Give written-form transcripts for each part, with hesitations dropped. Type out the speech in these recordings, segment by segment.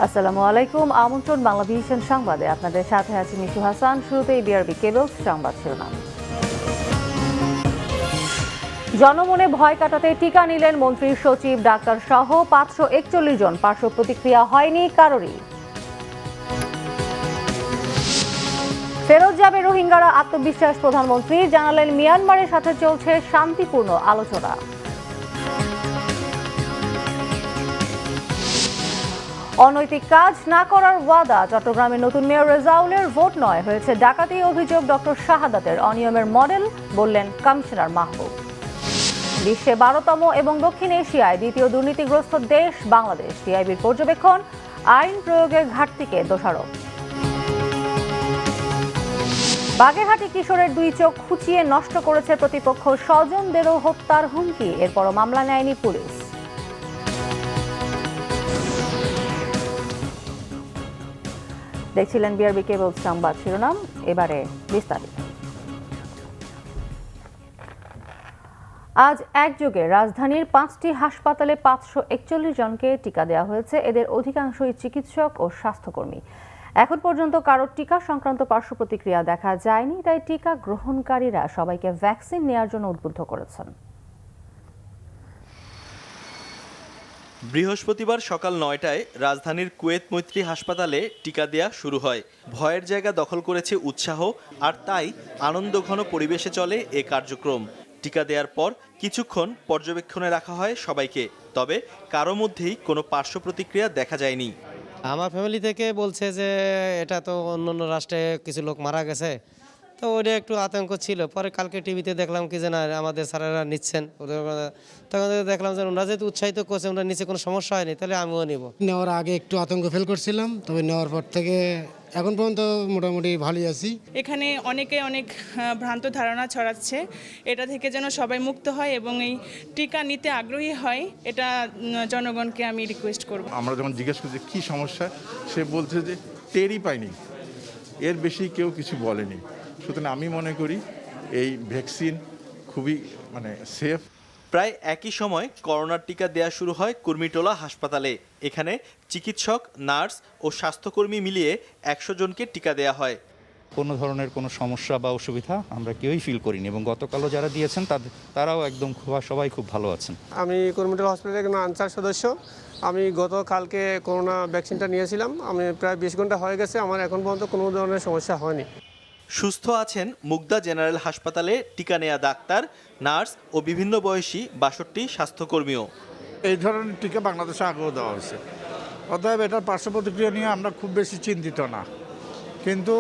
আসসালামু আলাইকুম। আমন্ত্রণ বাংলাভিশন সংবাদে আপনাদের সাথে আছি মিশু হাসান। শুরুতেই বিআরবি কেবলস সংবাদ শিরোনাম। জনমনে ভয় কাটাতে টিকা নিলেন মন্ত্রী সচিব ডাক্তার সহ 541 জন। পার্শ্ব প্রতিক্রিয়া হয়নি কারোরই। ফেরত যাবে রোহিঙ্গারা, আত্মবিশ্বাস প্রধানমন্ত্রী জানালেন। মিয়ানমারের সাথে চলছে শান্তিপূর্ণ আলোচনা। অনৈতিক কাজ না করার ওয়াদা, চট্টগ্রামের নতুন মেয়র রেজাউলের ভোট নয়, হয়েছে ডাকাতি অভিযোগ ডক্টর শাহাদাতের। অনিয়মের মডেল বললেন কমিশনার মাহবুব। বিশ্বে 12তম এবং দক্ষিণ এশিয়ায় দ্বিতীয় দুর্নীতিগ্রস্ত দেশ বাংলাদেশ। টিআইবির পর্যবেক্ষণ, আইন প্রয়োগের ঘাটতিকে দোষারোপ। বাগেরহাটে কিশোরের 2 চোখ খুঁচিয়ে নষ্ট করেছে প্রতিপক্ষ, স্বজনদেরও হত্যার হুমকি, এরপরও মামলা নেয়নি পুলিশ। দেখছিলেন বিআরবি কেবলস সংবাদ শিরোনাম, এবারে বিস্তারিত। আজ একযোগে রাজধানীর 5টি হাসপাতালে 541 জনকে টিকা দেওয়া হয়েছে। এদের অধিকাংশই চিকিৎসক ও স্বাস্থ্যকর্মী। এখন পর্যন্ত কারোর টিকা সংক্রান্ত পার্শ্ব প্রতিক্রিয়া দেখা যায়নি, তাই টিকা গ্রহণকারীরা সবাইকে ভ্যাকসিন নেওয়ার জন্য উদ্বুদ্ধ করেছেন। বৃহস্পতিবার সকাল 9টায় রাজধানীর কুয়েত মৈত্রী হাসপাতালে টিকা দেয়া শুরু হয়। ভয়ের জায়গা দখল করেছে উৎসাহ, আর তাই আনন্দঘন পরিবেশে চলে এ কার্যক্রম। টিকা দেওয়ার পর কিছুক্ষণ পর্যবেক্ষণে রাখা হয় সবাইকে, তবে কারো মধ্যেই কোনো পার্শ্ব প্রতিক্রিয়া দেখা যায়নি। আমার ফ্যামিলি থেকে বলছে যে এটা তো অন্য রাষ্ট্রে কিছু লোক মারা গেছে, তো ওটা একটু আতঙ্ক ছিল। পরে কালকে টিভিতে দেখলাম কি যে না আমাদের স্যারেরা নিচ্ছেন, তখন দেখলাম যে ওনারা যেহেতু উৎসাহিত করছে, ওনার নিচে কোনো সমস্যা হয়নি, তাহলে আমিও নিব। নেওয়ার আগে একটু আতঙ্ক ফিল করছিলাম, তবে নেওয়ার পর থেকে এখন পর্যন্ত মোটামুটি ভালোই আছি। এখানে অনেকে অনেক ভ্রান্ত ধারণা ছড়াচ্ছে, এটা থেকে যেন সবাই মুক্ত হয় এবং এই টিকা নিতে আগ্রহী হয়, এটা জনগণকে আমি রিকোয়েস্ট করব। আমরা যখন জিজ্ঞেস করছি কী সমস্যা, সে বলছে যে টেরই পাইনি, এর বেশি কেউ কিছু বলেনি। সুতরাং আমি মনে করি এই ভ্যাকসিন খুবই সেফ। প্রায় একই সময় করোনার টিকা দেয়া শুরু হয় কুর্মিটোলা হাসপাতালে। এখানে চিকিৎসক, নার্স ও স্বাস্থ্যকর্মী মিলিয়ে 100 জনকে টিকা দেয়া হয়। কোনো ধরনের কোনো সমস্যা বা অসুবিধা আমরা কেউই ফিল করিনি, এবং গতকালও যারা দিয়েছেন তারাও একদম সবাই খুব ভালো আছেন। আমি কুর্মিটোলা হসপিটালের একজন আনসার সদস্য। আমি গতকালকে করোনা ভ্যাকসিনটা নিয়েছিলাম। আমি প্রায় 20 ঘন্টা হয়ে গেছে, আমার এখন পর্যন্ত কোনো ধরনের সমস্যা হয়নি। সুস্থ আছেন মুগদা জেনারেল হাসপাতালে টিকা নেয়া ডাক্তার, নার্স ও বিভিন্ন বয়সী 62 স্বাস্থ্যকর্মীও। এই ধরনের টিকা বাংলাদেশে আগেও দেওয়া হয়েছে, অতএব এটার পার্শ্ব প্রতিক্রিয়া নিয়ে আমরা খুব বেশি চিন্তিত না, কিন্তু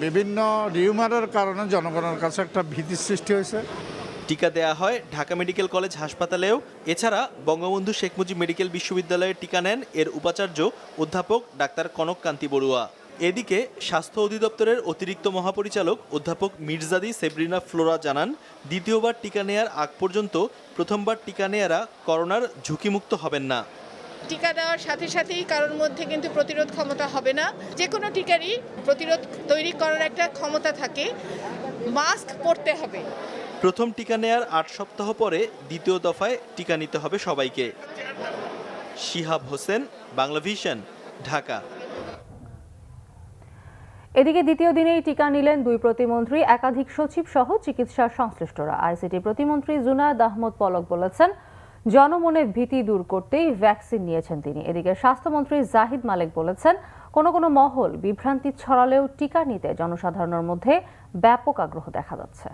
বিভিন্ন রিউমারের কারণে জনগণের কাছে একটা ভীতির সৃষ্টি হয়েছে। টিকা দেয়া হয় ঢাকা মেডিকেল কলেজ হাসপাতালেও। এছাড়া বঙ্গবন্ধু শেখ মুজিব মেডিকেল বিশ্ববিদ্যালয়ে টিকা নেন এর উপাচার্য অধ্যাপক ডাক্তার কনক কান্তি বড়ুয়া। এদিকে স্বাস্থ্য অধিদপ্তরের অতিরিক্ত মহাপরিচালক অধ্যাপক মির্জাদি সেব্রিনা ফ্লোরা জানান, দ্বিতীয়বার টিকা নেয়ার আগ পর্যন্ত প্রথমবার টিকা নেয়ারা করোনার ঝুঁকিমুক্ত হবেন না। টিকা দেওয়ার সাথে সাথেই কারোর মধ্যে কিন্তু প্রতিরোধ ক্ষমতা হবে না। যে কোনো টিকারই প্রতিরোধ তৈরি করার একটা ক্ষমতা থাকে, মাস্ক পরতে হবে। প্রথম টিকা নেয়ার 8 সপ্তাহ পরে দ্বিতীয় দফায় টিকা নিতে হবে সবাইকে। শিহাব হোসেন, বাংলাভিশন, ঢাকা। এদিকে দ্বিতীয় দিনেই টিকা নিলেন 2 প্রতিমন্ত্রী, একাধিক সচিব সহ চিকিৎসা সংশ্লিষ্টরা। আইসিটি প্রতিমন্ত্রী জুনায়েদ আহমদ পলক বলেছেন, জনমনে ভীতি দূর করতেই ভ্যাকসিন নিয়েছেন তিনি। এদিকে স্বাস্থ্যমন্ত্রী জাহিদ মালেক বলেছেন, কোনো মহল বিভ্রান্তি ছড়ালেও টিকা নিতে জনসাধারণের মধ্যে ব্যাপক আগ্রহ দেখা যাচ্ছে।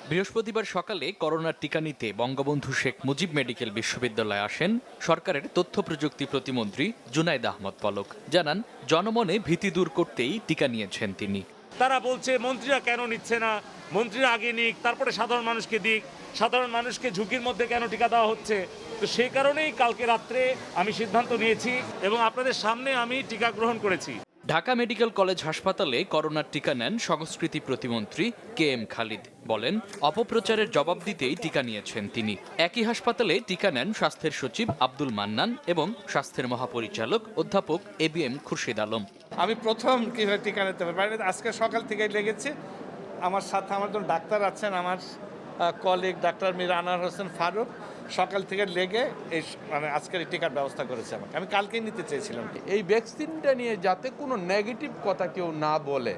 বৃহস্পতিবার সকালে করোনার টিকা নিতে বঙ্গবন্ধু শেখ মুজিব মেডিকেল বিশ্ববিদ্যালয়ে আসেন সরকারের তথ্য প্রযুক্তি প্রতিমন্ত্রী জুনায়েদ আহমদ পলক। জানান, জনমনে ভীতি দূর করতেই টিকা নিয়েছেন তিনি। তারা বলছে মন্ত্রীরা কেন নিচ্ছে না, মন্ত্রীরা আগে নিক, তারপরে সাধারণ মানুষকে দিক, সাধারণ মানুষকে ঝুঁকির মধ্যে কেন টিকা দেওয়া হচ্ছে। তো সেই কারণেই কালকে রাত্রে আমি সিদ্ধান্ত নিয়েছি এবং আপনাদের সামনে আমি টিকা গ্রহণ করেছি। ঢাকা মেডিকেল কলেজ হাসপাতালে করোনার টিকা নেন সংস্কৃতি প্রতিমন্ত্রী KM খালিদ। বলেন, অপপ্রচারের জবাব দিতেই টিকা নিয়েছেন তিনি। একই হাসপাতালে টিকা নেন স্বাস্থ্যের সচিব আব্দুল মান্নান এবং স্বাস্থ্যের মহাপরিচালক অধ্যাপক ABM খুরশিদ আলম। আমি প্রথম কিভাবে টিকা নিতে পারি, আজকে সকাল থেকে লেগেছে। আমার সাথে আমার একজন ডাক্তার আছেন, আমার কলিগ ডাক্তার মীর আনোয়ার হোসেন ফারুক, সকাল থেকে লেগে এই মানে আজকের এই টিকার ব্যবস্থা করেছে আমাকে। আমি কালকেই নিতে চেয়েছিলাম। এই ভ্যাকসিনটা নিয়ে যাতে কোনো নেগেটিভ কথা কেউ না বলে,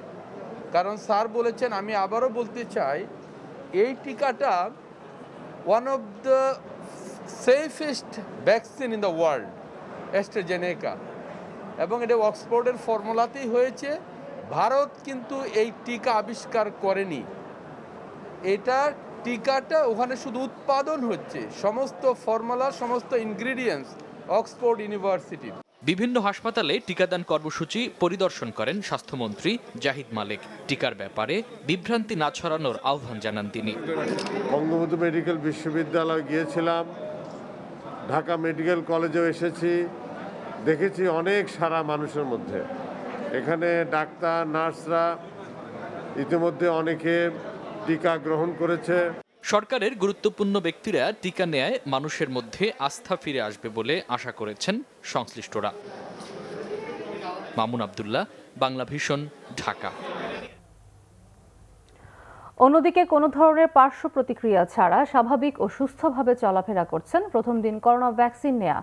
কারণ স্যার বলেছেন, আমি আবারও বলতে চাই, এই টিকাটা one of the safest vaccine in the world, AstraZeneca, এবং এটা অক্সফোর্ডের ফর্মুলাতেই হয়েছে। ভারত কিন্তু এই টিকা আবিষ্কার করেনি, এটা টিকাটা ওখানে শুধু উৎপাদন হচ্ছে, সমস্ত ফর্মুলা, সমস্ত ইনগ্রিডিয়েন্টস অক্সফোর্ড ইউনিভার্সিটির। বিভিন্ন হাসপাতালে টিকাদান কর্মসূচি পরিদর্শন করেন স্বাস্থ্যমন্ত্রী জাহিদ মালেক। টিকার ব্যাপারে বিভ্রান্তি না ছড়ানোর আহ্বান জানান তিনি। বঙ্গবন্ধু মেডিকেল বিশ্ববিদ্যালয়ে গিয়েছিলাম, ঢাকা মেডিকেল কলেজেও এসেছি, দেখেছি অনেক সারা মানুষের মধ্যে। এখানে ডাক্তার, নার্সরা ইতিমধ্যে অনেকে টিকা গ্রহণ করেছে। সরকারের গুরুত্বপূর্ণ ব্যক্তিরা টিকা নেয় মানুষের মধ্যে আস্থা ফিরে আসবে বলে আশা করেছেন সংশ্লিষ্টরা। মামুন আব্দুল্লাহ, বাংলা ভিশন, ঢাকা। অন্যদিকে কোনো ধরনের পার্শ্ব প্রতিক্রিয়া ছাড়া স্বাভাবিক ও সুস্থভাবে চলাফেরা করছেন প্রথম দিন করোনা ভ্যাকসিন নেয়া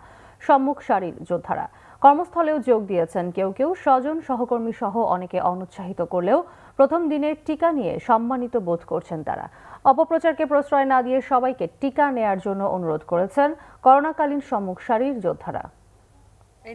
সম্মুখ সারির যোদ্ধারা। কর্মস্থলেও যোগ দিয়েছেন কেউ কেউ। স্বজন সহকর্মী সহ অনেকে অনুৎসাহিত করলেও প্রথম দিনের টিকা নিয়ে সম্মানিত বোধ করছেন তারা। অপপ্রচারকে প্রশ্রয় না দিয়ে সবাইকে টিকা নেয়ার জন্য অনুরোধ করেছেন করোনাকালীন সম্মুখ সারির যোদ্ধারা।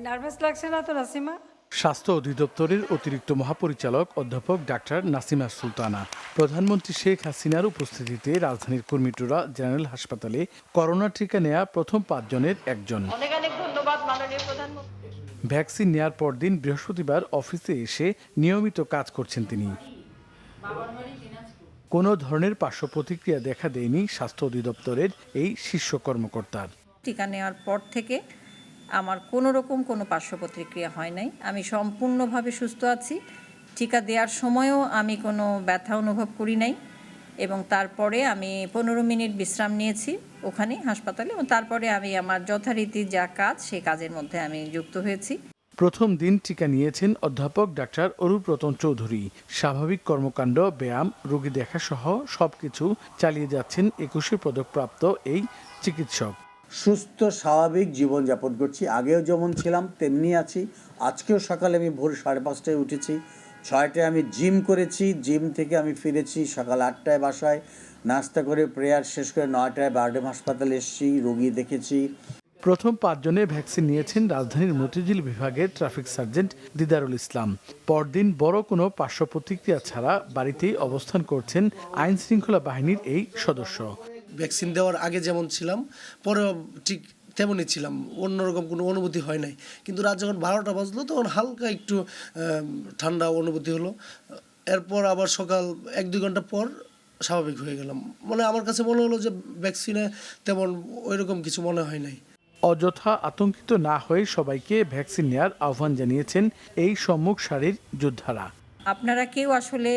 নার্ভাস লাগছে না তো নাসিমা? স্বাস্থ্য অধিদপ্তরের অতিরিক্ত মহাপরিচালক অধ্যাপক ডাক্তার নাসিমা সুলতানা প্রধানমন্ত্রী শেখ হাসিনার উপস্থিতিতে রাজধানীর কুর্মিটোলা জেনারেল হাসপাতালে করোনা টিকা নেয়া প্রথম 5 জনের একজন। অনেক অনেক ধন্যবাদ মাননীয় প্রধানমন্ত্রী। ভ্যাকসিন নেয়ার পরদিন বৃহস্পতিবার অফিসে এসে নিয়মিত কাজ করছেন তিনি। কোনো ধরনের পার্শ্ব প্রতিক্রিয়া দেখা দেয়নি স্বাস্থ্য অধিদপ্তরের এই শীর্ষ কর্মকর্তার। টিকা নেওয়ার পর থেকে আমার কোনো রকম কোনো পার্শ্ব প্রতিক্রিয়া হয় নাই। আমি সম্পূর্ণভাবে সুস্থ আছি। টিকা দেওয়ার সময়ও আমি কোনো ব্যথা অনুভব করি নাই, এবং তারপরে আমি 15 মিনিট বিশ্রাম নিয়েছি ওখানে হাসপাতালে, এবং তারপরে আমি আমার যথারীতি যা কাজ সেই কাজের মধ্যে আমি যুক্ত হয়েছি। প্রথম দিন টিকা নিয়েছেন অধ্যাপক ডাক্তার অরূপ রতন চৌধুরী। স্বাভাবিক কর্মকাণ্ড, ব্যায়াম, রোগী দেখা সহ সবকিছু চালিয়ে যাচ্ছেন 21 পদকপ্রাপ্ত এই চিকিৎসক। সুস্থ স্বাভাবিক জীবনযাপন করছি, আগেও যেমন ছিলাম তেমনি আছি। আজকেও সকালে আমি ভোর 5:30টায় উঠেছি, 6টায় আমি জিম করেছি, জিম থেকে আমি ফিরেছি সকাল 8টায় বাসায়, নাস্তা করে প্রেয়ার শেষ করে 9টায় বারডেম হাসপাতালে এসেছি, রোগী দেখেছি। প্রথম 5 জনে ভ্যাকসিন নিয়েছেন রাজধানীর মতিঝিল বিভাগের ট্রাফিক সার্জেন্ট দিদারুল ইসলাম। পরদিন বড় কোনো পার্শ্ব প্রতিক্রিয়া ছাড়া বাড়িতেই অবস্থান করছেন আইন শৃঙ্খলা বাহিনীর এই সদস্য। ভ্যাকসিন দেওয়ার আগে যেমন ছিলাম, পরে ঠিক তেমনই ছিলাম, অন্যরকম কোনো অনুভূতি হয় নাই। কিন্তু রাত যখন 12টা বাজলো তখন হালকা একটু ঠান্ডা অনুভূতি হলো। এরপর আবার সকাল 1-2 ঘন্টা পর স্বাভাবিক হয়ে গেলাম। মানে আমার কাছে মনে হলো যে ভ্যাকসিনে তেমন ওইরকম কিছু মনে হয় নাই। অযথা আতঙ্কিত না হয়ে সবাইকে ভ্যাকসিন নেওয়ার আহ্বান জানিয়েছেন এই সম্মুখ সারির যোদ্ধারা। আপনারা কেউ আসলে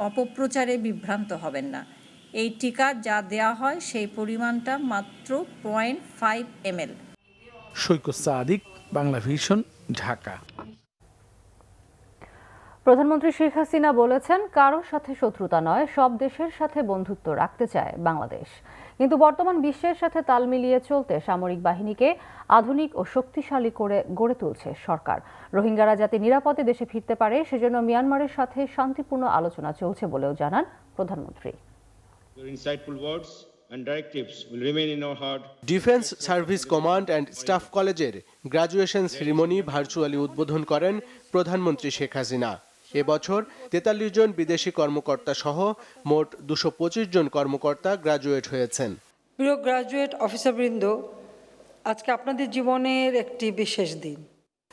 অপপ্রচারে বিভ্রান্ত হবেন না। এই টিকা যা দেয়া হয় সেই পরিমাণটা মাত্র 0.5 ml। সৈকত সাদিক, বাংলা ভিশন, ঢাকা। প্রধানমন্ত্রী শেখ হাসিনা বলেছেন, কারোর সাথে শত্রুতা নয়, সব দেশের সাথে বন্ধুত্ব রাখতে চায় বাংলাদেশ। কিন্তু বর্তমান বিশ্বের সাথে তাল মিলিয়ে চলতে সামরিক বাহিনীকে আধুনিক ও শক্তিশালী করে গড়ে তুলছে সরকার। রোহিঙ্গারা যাতে নিরাপদে দেশে ফিরতে পারে সেজন্য মিয়ানমারের সাথে শান্তিপূর্ণ আলোচনা চলছে বলেও জানান প্রধানমন্ত্রী। Defence service command and staff কলেজের গ্র্যাজুয়েশন সেরিমনি ভার্চুয়ালি উদ্বোধন করেন প্রধানমন্ত্রী শেখ হাসিনা। এবছর 43 জন বিদেশি কর্মকর্তা সহ মোট 225 জন কর্মকর্তা গ্র্যাজুয়েট হয়েছেন। প্রিয় গ্র্যাজুয়েট অফিসারবৃন্দ, আজকে আপনাদের জীবনের একটি বিশেষ দিন।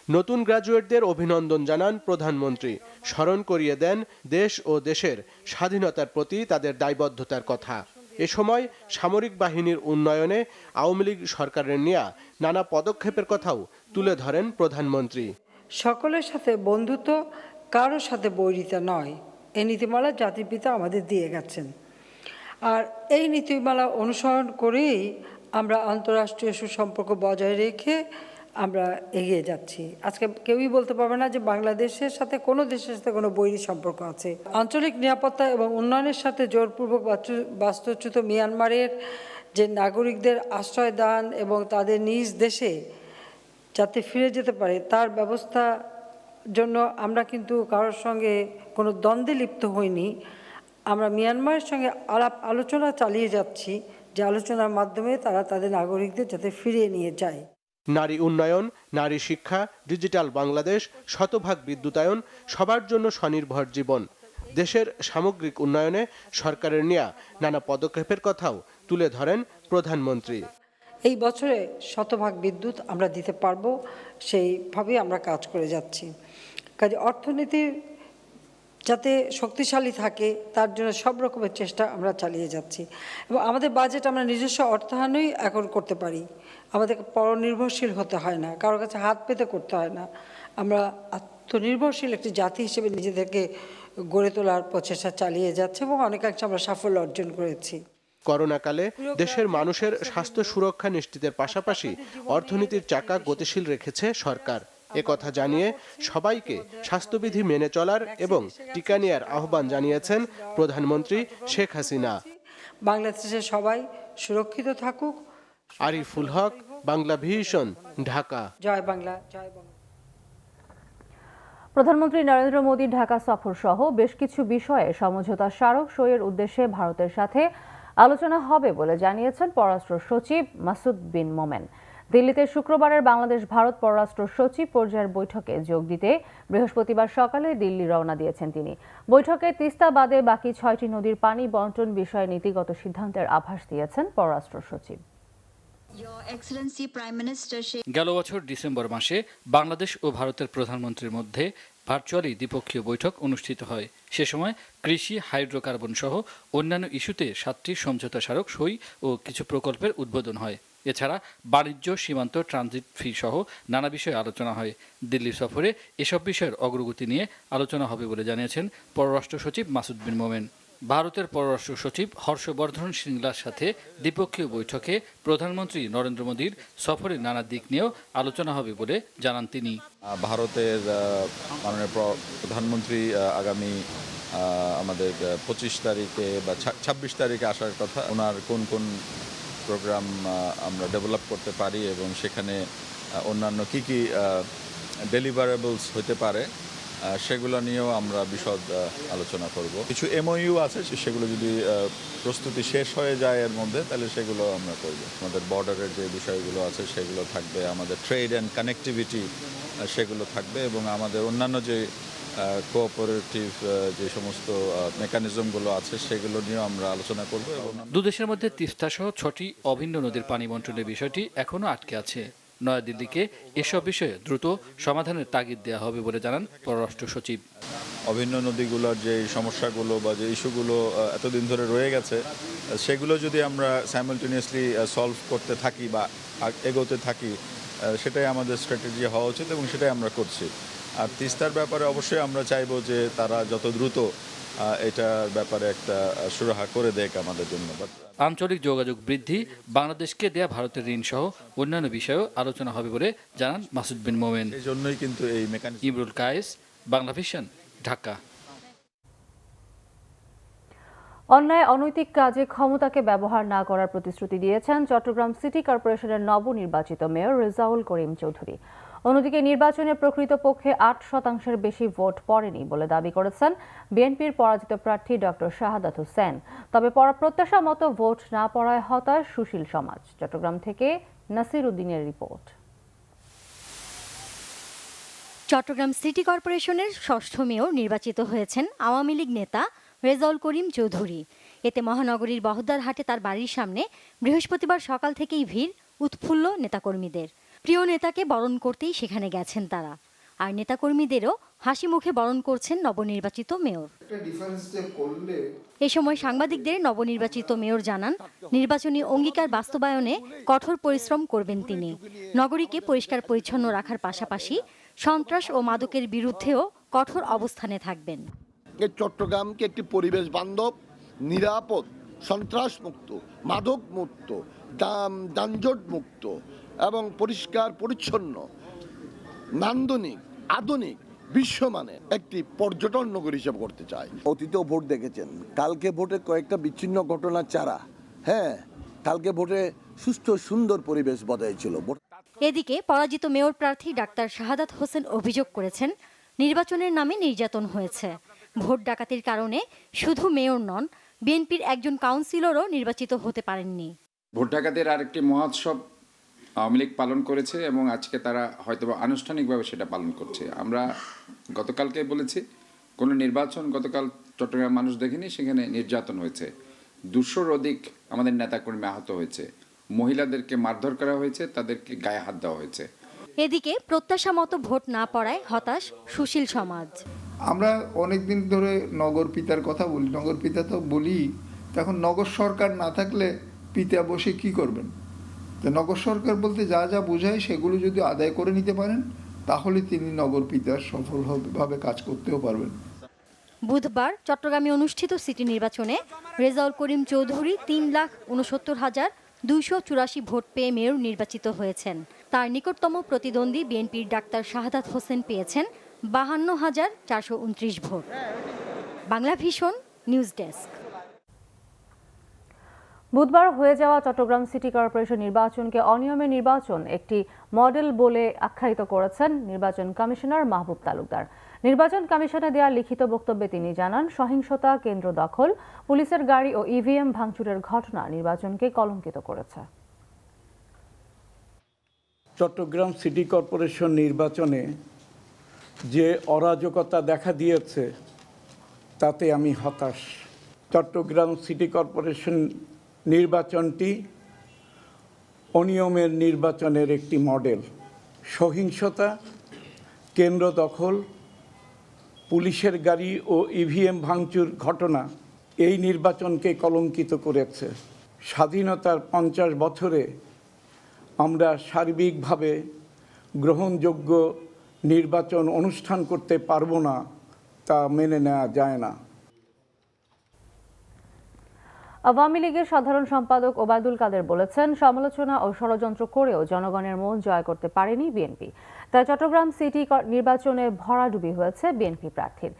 নতুন গ্র্যাজুয়েটদের অভিনন্দন জানান প্রধানমন্ত্রী। স্মরণ করিয়ে দেন দেশ ও দেশের স্বাধীনতার প্রতি তাদের দায়বদ্ধতার কথা। এ সময় সামরিক বাহিনীর উন্নয়নে আওয়ামী লীগ সরকারের নেয়া নানা পদক্ষেপের কথাও তুলে ধরেন প্রধানমন্ত্রী। সকলের সাথে বন্ধুত্ব, কারোর সাথে বৈরিতা নয়, এই নীতিমালা জাতির পিতা আমাদের দিয়ে গেছেন। আর এই নীতিমালা অনুসরণ করেই আমরা আন্তঃরাষ্ট্রীয় সুসম্পর্ক বজায় রেখে আমরা এগিয়ে যাচ্ছি। আজকে কেউই বলতে পারবে না যে বাংলাদেশের সাথে কোনো দেশের সাথে কোনো বৈরী সম্পর্ক আছে। আঞ্চলিক নিরাপত্তা এবং উন্নয়নের সাথে জোরপূর্বক বাস্তুচ্যুত মিয়ানমারের যে নাগরিকদের আশ্রয় দান এবং তাদের নিজ দেশে যাতে ফিরে যেতে পারে তার ব্যবস্থা জন্য আমরা কিন্তু কারোর সঙ্গে কোনো দ্বন্দ্বে লিপ্ত হইনি। আমরা মিয়ানমারের সঙ্গে আলোচনা চালিয়ে যাচ্ছি, যে আলোচনার মাধ্যমে তারা তাদের নাগরিকদের যাতে ফিরিয়ে নিয়ে যায়। নারী উন্নয়ন, নারী শিক্ষা, ডিজিটাল বাংলাদেশ, শতভাগ বিদ্যুতায়ন, সবার জন্য স্বনির্ভর জীবন, দেশের সামগ্রিক উন্নয়নে সরকারের নেয়া নানা পদক্ষেপের কথাও তুলে ধরেন প্রধানমন্ত্রী। এই বছরে শতভাগ বিদ্যুৎ আমরা দিতে পারবো, সেইভাবেই আমরা কাজ করে যাচ্ছি। কাজে অর্থনীতির যাতে শক্তিশালী থাকে তার জন্য সব রকমের চেষ্টা আমরা চালিয়ে যাচ্ছি এবং আমাদের বাজেট আমরা নিজস্ব অর্থায়নেই এখন করতে পারি। আমাদেরকে পরনির্ভরশীল হতে হয় না, কারোর কাছে হাত পেতে করতে হয় না। আমরা আত্মনির্ভরশীল একটি জাতি হিসেবে নিজেদেরকে গড়ে তোলার প্রচেষ্টা চালিয়ে যাচ্ছে এবং অনেকাংশে আমরা সাফল্য অর্জন করেছি। করোনাকালে দেশের মানুষের স্বাস্থ্য সুরক্ষা নিশ্চিতের পাশাপাশি অর্থনীতির চাকা গতিশীল রেখেছে সরকার। একথা জানিয়ে সবাইকে স্বাস্থ্যবিধি মেনে চলার এবং টিকা নেয়ার আহ্বান জানিয়েছেন প্রধানমন্ত্রী শেখ হাসিনা। বাংলাদেশের সবাই সুরক্ষিত থাকুক। আরিফুল হক, বাংলা ভিশন, ঢাকা। জয় বাংলা, জয় বাংলা। প্রধানমন্ত্রী নরেন্দ্র মোদীর ঢাকা সফর সহ বেশ কিছু বিষয়ে সমঝোতা স্মারক সইয়ের উদ্দেশ্যে ভারতের সাথে আলোচনা হবে বলে জানিয়েছেন পররাষ্ট্র সচিব মাসুদ বিন মোমেন। দিল্লিতে শুক্রবারের বাংলাদেশ ভারত পররাষ্ট্র সচিব পর্যায়ের বৈঠকে যোগ দিতে বৃহস্পতিবার সকালে দিল্লি রওনা দিয়েছেন তিনি। বৈঠকে তিস্তা বাদে বাকি 6টি নদীর পানি বন্টন বিষয়ে নীতিগত সিদ্ধান্তের আভাস দিয়েছেন পররাষ্ট্র সচিব। গেল বছর ডিসেম্বর মাসে বাংলাদেশ ও ভারতের প্রধানমন্ত্রীর মধ্যে ভার্চুয়ালি দ্বিপক্ষীয় বৈঠক অনুষ্ঠিত হয়। সে সময় কৃষি, হাইড্রোকার্বন সহ অন্যান্য ইস্যুতে 7টি সমঝোতা স্মারক সই ও কিছু প্রকল্পের উদ্বোধন হয়। এছাড়া বাণিজ্য, সীমান্ত, ট্রানজিট ফি সহ নানা বিষয়ে আলোচনা হয়। দিল্লি সফরে এসব বিষয়ের অগ্রগতি নিয়ে আলোচনা হবে বলে জানিয়েছেন পররাষ্ট্র সচিব মাসুদ বিন মোমেন। ভারতের পররাষ্ট্র সচিব হর্ষবর্ধন শ্রীংলার সাথে দ্বিপক্ষীয় বৈঠকে প্রধানমন্ত্রী নরেন্দ্র মোদীর সফরের নানা দিক নিয়েও আলোচনা হবে বলে জানান তিনি। ভারতের মাননীয় প্রধানমন্ত্রী আগামী আমাদের 25 তারিখে বা 26 তারিখে আসার কথা। ওনার কোন কোন প্রোগ্রাম আমরা ডেভেলপ করতে পারি এবং সেখানে অন্যান্য কি কি ডেলিভারেবলস হতে পারে সেগুলো নিয়েও আমরা বিশদ আলোচনা করব। কিছু এমওইউ আছে, সেগুলো যদি প্রস্তুতি শেষ হয়ে যায় এর মধ্যে, তাহলে সেগুলো আমরা করব। আমাদের বর্ডারের যে বিষয়গুলো আছে সেগুলো থাকবে, আমাদের ট্রেড অ্যান্ড কানেক্টিভিটি সেগুলো থাকবে এবং আমাদের অন্যান্য যে কোঅপারেটিভ যে সমস্ত মেকানিজমগুলো আছে সেগুলো নিয়েও আমরা আলোচনা করব। দুদেশের মধ্যে তিস্তা সহ 6টি অভিন্ন নদীর পানি বন্টনের বিষয়টি এখনও আটকে আছে। নয়াদিল্লিকে এসব বিষয়ে দ্রুত সমাধানের তাগিদ দেওয়া হবে বলে জানান পররাষ্ট্র সচিব। অভিন্ন নদীগুলোর যে সমস্যাগুলো বা যে ইস্যুগুলো এতদিন ধরে রয়ে গেছে সেগুলো যদি আমরা সাইমালটেনিয়াসলি সলভ করতে থাকি বা এগোতে থাকি, সেটাই আমাদের স্ট্র্যাটেজি হওয়া উচিত এবং সেটাই আমরা করছি। আর তিস্তার ব্যাপারে অবশ্যই আমরা চাইবো যে তারা যত দ্রুত এটার ব্যাপারে একটা সুরাহা করে দেয় আমাদের জন্য। আঞ্চলিক যোগাযোগ বৃদ্ধি, বাংলাদেশকে দেয়া ভারতের ঋণ সহ অন্যান্য বিষয়েও আলোচনা হবে বলে জানান মাসুদ বিন মোমেন। এই জন্যই কিন্তু এই মেকানিজম। ইমরুল কায়েস, বাংলা ভিশন, ঢাকা। অন্যায় অনৈতিক কাজে ক্ষমতাকে ব্যবহার না করার প্রতিশ্রুতি দিয়েছেন চট্টগ্রাম সিটি কর্পোরেশনের নবনির্বাচিত মেয়র রেজাউল করিম চৌধুরী। অন্যদিকে নির্বাচনে প্রকৃতপক্ষে 8% বেশি ভোট পড়েনি বলে দাবি করেছেন বিএনপির পরাজিত প্রার্থী ডক্টর শাহাদাত হোসেন। তবে প্রত্যাশা মতো ভোট না পড়ায় হতাশ সুশীল সমাজ। চট্টগ্রাম থেকে নাসির উদ্দিনের রিপোর্ট। চট্টগ্রাম সিটি কর্পোরেশনের 6ষ্ঠ মেয়র নির্বাচিত হয়েছেন আওয়ামী লীগ নেতা রেজাউল করিম চৌধুরী। এতে মহানগরীর বহদ্দারহাটে তার বাড়ির সামনে বৃহস্পতিবার সকাল থেকেই ভিড় উৎফুল্ল নেতাকর্মীদের। প্রিয় নেতাকে বরণ করতেই সেখানে গেছেন তারা, আর নেতাকর্মীদেরও হাসি মুখে বরণ করছেন নবনির্বাচিত মেয়র। এ সময় সাংবাদিকদের নবনির্বাচিত মেয়র জানান, নির্বাচনী অঙ্গীকার বাস্তবায়নে কঠোর পরিশ্রম করবেন তিনি। নগরীকে পরিষ্কার পরিচ্ছন্ন রাখার পাশাপাশি সন্ত্রাস ও মাদকের বিরুদ্ধেও কঠোর অবস্থানে থাকবেন। চট্টগ্রামকে একটি পরিবেশ বান্ধব, নিরাপদ, সন্ত্রাস মুক্ত, মাদক মুক্ত, যানজট মুক্ত এবং পরিষ্কার পরিচ্ছন্ন, নান্দনিক, আধুনিক, বিশ্বমানের একটি পর্যটন নগরী হিসেবে করতে চাই। অতীতেও ভোট দেখেছেন, কালকে ভোটে কয়েকটা বিচ্ছিন্ন ঘটনা ছাড়া কালকে ভোটে সুষ্ঠু সুন্দর পরিবেশ বজায় ছিল। এদিকে পরাজিত মেয়র প্রার্থী ডাক্তার শাহাদাত হোসেন অভিযোগ করেছেন নির্বাচনের নামে নির্যাতন হয়েছে। ভোট ডাকাতির কারণে শুধু মেয়র নন, বিএনপির একজন কাউন্সিলরও নির্বাচিত হতে পারেননি। ভোট ডাকাতির আরেকটি মহোৎসব আওয়ামী লীগ পালন করেছে এবং আজকে তারা হয়তো আনুষ্ঠানিকভাবে সেটা পালন করছে। আমরা গতকালকে বলেছি কোনো নির্বাচন গতকাল চট্টগ্রাম মানুষ দেখেনি, সেখানে নির্যাতন হয়েছে। 200-র অধিক আমাদের নেতাকর্মী আহত হয়েছে, মহিলাদেরকে মারধর করা হয়েছে, তাদেরকে গায়ে হাত দেওয়া হয়েছে। এদিকে প্রত্যাশা মতো ভোট না পড়ায় হতাশ সুশীল সমাজ। আমরা অনেকদিন ধরে নগর পিতার কথা বলি, নগর পিতা তো বলি, এখন নগর সরকার না থাকলে পিতা বসে কি করবেন? তো নগর সরকার বলতে যা যা বোঝায় সেগুলো যদি আদায় করে নিতে পারেন তাহলে তিনি নগর পিতার সফলভাবে কাজ করতেও পারবেন। বুধবার চট্টগ্রামে অনুষ্ঠিত সিটি নির্বাচনে রেজাউল করিম চৌধুরী 3,69,284 ভোট পেয়ে মেয়র নির্বাচিত হয়েছেন। তার নিকটতম প্রতিদ্বন্দ্বী বিএনপির ডাক্তার শাহাদাত হোসেন পেয়েছেন 52,429 vote. Bangla Vision news desk. বুধবার হয়ে যাওয়া চট্টগ্রাম সিটি কর্পোরেশন নির্বাচনকে অনিয়মের নির্বাচন, একটি মডেল বলে আখ্যায়িত করেছেন নির্বাচন কমিশনার মাহবুব তালুকদার। নির্বাচন কমিশনে দেওয়া লিখিত বক্তব্যে তিনি জানান, সহিংসতা, কেন্দ্র দখল, পুলিশের গাড়ি ও ইভিএম ভাঙচুরের ঘটনা নির্বাচনকে কলঙ্কিত করেছে। চট্টগ্রাম সিটি কর্পোরেশন নির্বাচনে যে অরাজকতা দেখা দিয়েছে তাতে আমি হতাশ। চট্টগ্রাম সিটি কর্পোরেশন নির্বাচনটি অনিয়মের নির্বাচনের একটি মডেল। সহিংসতা, কেন্দ্র দখল, পুলিশের গাড়ি ও ইভিএম ভাঙচুর ঘটনা এই নির্বাচনকে কলঙ্কিত করেছে। স্বাধীনতার 50 বছরে আমরা সার্বিকভাবে গ্রহণযোগ্য নির্বাচন অনুষ্ঠান করতে পারবো না, তা মেনে নেওয়া যায় না। আওয়ামী লীগের সাধারণ সম্পাদক ওবায়দুল কাদের বলেছেন, সমালোচনা ও ষড়যন্ত্র করেও জনগণের মন জয় করতে পারেনি বিএনপি। তাই চট্টগ্রাম সিটি নির্বাচনে ভরাডুবি হয়েছে বিএনপি প্রার্থীর।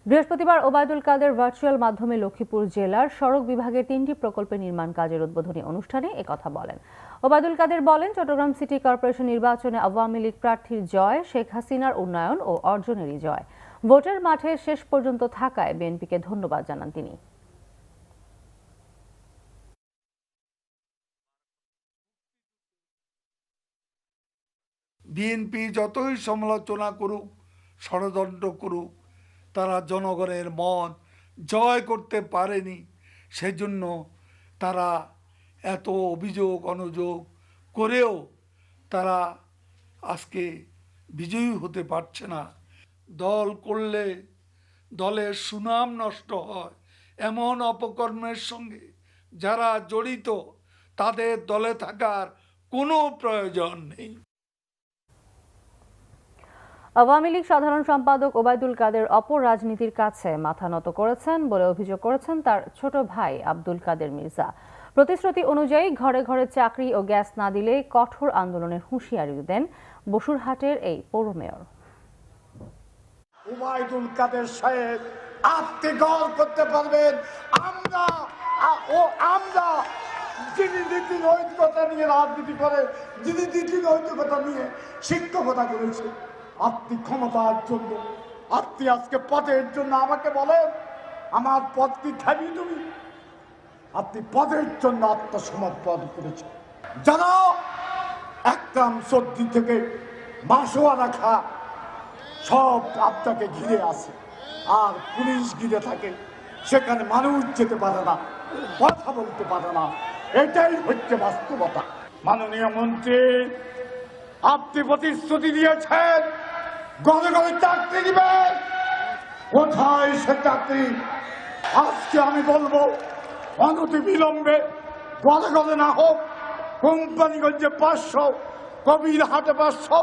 বৃহস্পতিবার ওবায়দুল কাদের ভার্চুয়াল মাধ্যমে লক্ষ্মীপুর জেলার সড়ক বিভাগের 3টি প্রকল্পের নির্মাণ কাজের উদ্বোধনী অনুষ্ঠানে একথা বলেন। ওবায়দুল কাদের বলেন, চট্টগ্রাম সিটি কর্পোরেশন নির্বাচনে আওয়ামী লীগ প্রার্থীর জয় শেখ হাসিনার উন্নয়ন ও অর্জনেরই জয়। ভোটের মাঠে শেষ পর্যন্ত থাকায় বিএনপিকে ধন্যবাদ জানান তিনি। বিএনপি যতই সমালোচনা করুক, ষড়যন্ত্র করুক, তারা জনগণের মন জয় করতে পারেনি। সেজন্য তারা এত অভিযোগ অনুযোগ করেও তারা আজকে বিজয়ী হতে পারছে না। দল করলে দলের সুনাম নষ্ট হয়, এমন অপকর্মের সঙ্গে যারা জড়িত তাদের দলে থাকার কোনো প্রয়োজন নেই। আওয়ামী লীগ সাধারণ সম্পাদক ওবায়দুল কাদের অপর রাজনীতির কাছে মাথা নত করেছেন বলে অভিযোগ করেছেন তার ছোট ভাই আব্দুল কাদের মির্জা। প্রতিশ্রুতি অনুযায়ী ঘরে ঘরে চাকরি ও গ্যাস না দিলে কঠোর আন্দোলনের হুঁশিয়ারি দেন বসুরহাটের এই পৌর মেয়র। ওবায়দুল কাদের সাহেব আপনি গড় করতে পারবেন, আমরা যিনি নীতি নৈতিকতা নিয়ে রাজনীতি করে, যিনি নীতি নৈতিকতা নিয়ে শিক্ষকতা করেছে, আপনি ক্ষমতার জন্য, আপনি আজকে পদের জন্য আমাকে বলেন আমার পদ কি খাবি তুমি? আপনি পদের জন্য আত্মসমর্পণ করেছেন। যারা একরাম সর্দি থেকে মাসোয়া রাখা সব আপনাকে ঘিরে আসে, আর পুলিশ ঘিরে থাকে, সেখানে মানুষ যেতে পারে না, কথা বলতে পারে না। এটাই হচ্ছে বাস্তবতা। মাননীয় মন্ত্রী, আপনি প্রতিশ্রুতি দিয়েছেন ঘরে ঘরে চাকরি দিবেন, কোথায় সে চাকরি? আজকে আমি বলবো অনতি বিলম্বে ঘরে ঘরে না হোক, কোম্পানিগঞ্জে 500, কবির হাটে 500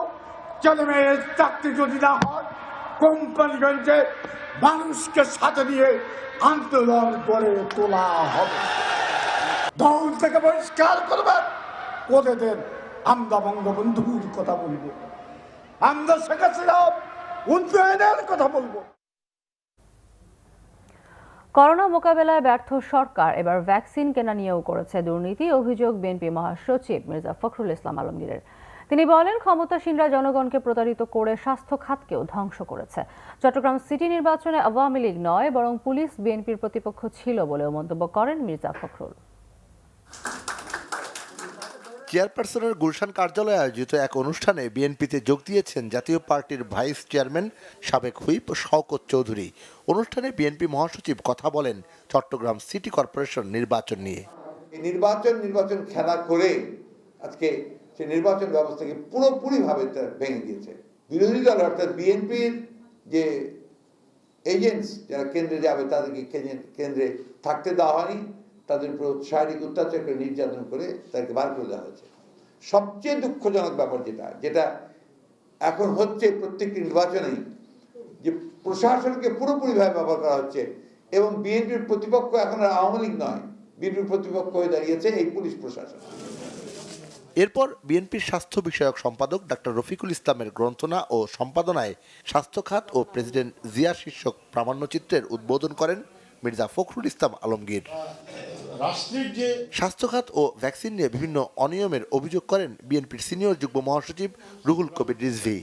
ছেলে মেয়ের চাকরি যদি না হয়, কোম্পানিগঞ্জে মানুষকে সাথে নিয়ে আন্দোলন করে তোলা হবে। দল থেকে বহিষ্কার করবেন, করে দেন। আমরা বঙ্গবন্ধুর কথা বলবো, আমরা শেখ হাসিনার উন্নয়নের কথা বলবো। করোনা মোকাবেলায় ব্যর্থ সরকার এবার ভ্যাকসিন কেনা নিয়েও করেছে দুর্নীতি, অভিযোগ বিএনপি মহাসচিব মির্জা ফখরুল ইসলাম আলমগীরের। তিনি বলেন, ক্ষমতাসীনরা জনগণকে প্রতারিত করে স্বাস্থ্য খাতকেও ধ্বংস করেছে। চট্টগ্রাম সিটি নির্বাচনে আওয়ামী লীগ নয় বরং পুলিশ বিএনপির প্রতিপক্ষ ছিল বলেও মন্তব্য করেন মির্জা ফখরুল। চেয়ারপারসনের গুলশান কার্যালয়ে আয়োজিত এক অনুষ্ঠানে বিএনপিতে যোগ দিয়েছেন জাতীয় পার্টির ভাইস চেয়ারম্যান সাবেক হুইপ শওকত চৌধুরী। অনুষ্ঠানে বিএনপি মহাসচিব কথা বলেন চট্টগ্রাম সিটি কর্পোরেশন নির্বাচন নিয়ে। নির্বাচন খেলা করে আজকে সেই নির্বাচন ব্যবস্থাকে পুরোপুরিভাবে ভেঙে দিয়েছে। বিরোধী দল অর্থাৎ বিএনপির যে এজেন্টস যারা কেন্দ্রে যাবে তাদেরকে কেন্দ্রে থাকতে দেওয়া হয়নি, তাদের উপর শারীরিক অত্যাচার করে নির্যাতন করে তাদেরকে বার করে দেওয়া হয়েছে। সবচেয়ে দুঃখজনক ব্যাপার যেটা এখন হচ্ছে প্রত্যেকটি নির্বাচনেই, যে প্রশাসনকে পুরোপুরিভাবে ব্যবহার করা হচ্ছে এবং বিএনপির প্রতিপক্ষ এখন আর আওয়ামী লীগ নয়, বিএনপির প্রতিপক্ষ হয়ে দাঁড়িয়েছে এই পুলিশ প্রশাসন। এরপর বিএনপির স্বাস্থ্য বিষয়ক সম্পাদক ডাক্তার রফিকুল ইসলামের গ্রন্থনা ও সম্পাদনায় স্বাস্থ্য খাত ও প্রেসিডেন্ট জিয়া শীর্ষক প্রামাণ্যচিত্রের উদ্বোধন করেন মির্জা ফখরুল ইসলাম আলমগীর। স্বাস্থ্য খাত ও ভ্যাকসিন নিয়ে বিভিন্ন অনিয়মের অভিযোগ করেন বিএনপির সিনিয়র যুগ্ম মহাসচিব রুহুল কবির রিজভী।